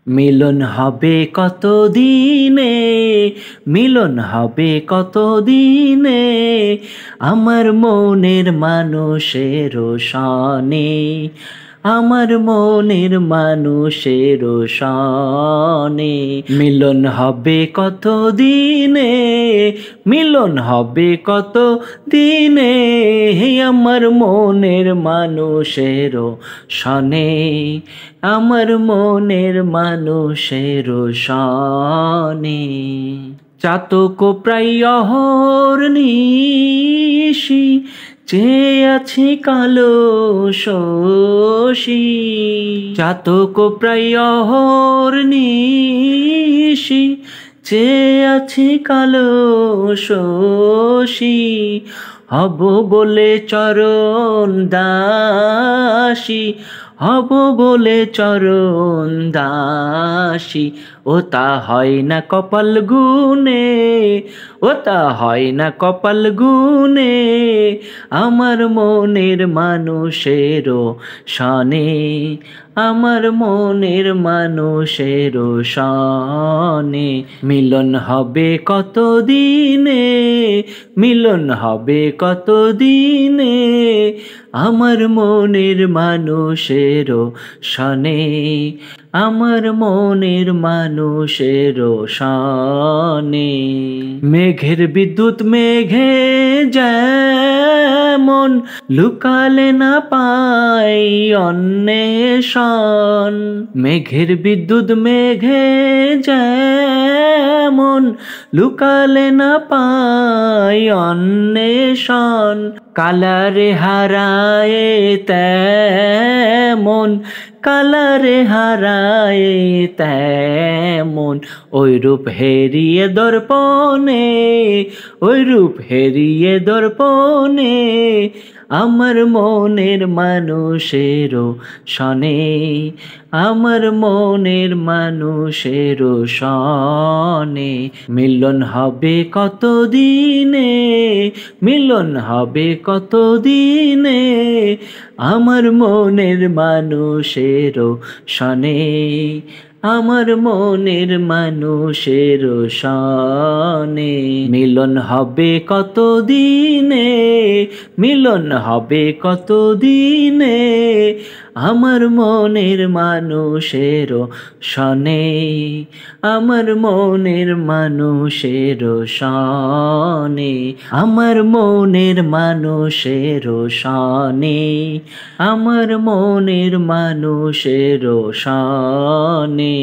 মিলন হবে কত দিনে, মিলন হবে কত দিনে, আমার মনের মানুষের সনে, আমার মনের মানুষের সনে। মিলন হবে কত দিনে, মিলন হবে কত দিনে, আমার মনের মানুষের সনে, আমার মনের মানুষের সনে। চাতক প্রায় অহর্নিশি চেয়ে আছি কালো শশী, চাতক প্রায় অহর্নিশি চেয়ে আছি কালো শশী, হব বলে চরণ দাসী, হব বলে চরণ দাসী। ও তা হয় না কপাল গুনে, ও তা হয় না কপাল গুনে, আমার মনের মানুষের সনে, আমার মনের মানুষের সনে। মিলন হবে কত দিনে, মিলন হবে কত দিনে, আমার মনের মানুষের সনে, আমার মনের মানুষের সনে। মেঘের বিদ্যুৎ মেঘে যেমন লুকালে না পাই অন্বেষণ, মেঘের বিদ্যুৎ মেঘে যেমন লুকালে না পাই অন্বেষণ, কালারে হারায় তেমন, কালারে হারায় তেমন, ওই রূপ হেরিয়ে দর্পণে, ওই রূপ হেরিয়ে দর্পণে, আমার মনের মানুষের সনে, আমার মনের মানুষের সনে। মিলন হবে কত দিনে, মিলন হবে কত দিনে, আমার মনের মানুষের সনে, আমার মনের মানুষের সনে। মিলন হবে কত দিনে, মিলন হবে কত দিনে, আমার মনের মানুষের সনে, আমার মনের মানুষের সনে, আমার মনের মানুষের সনে, আমার মনের মানুষের সনে।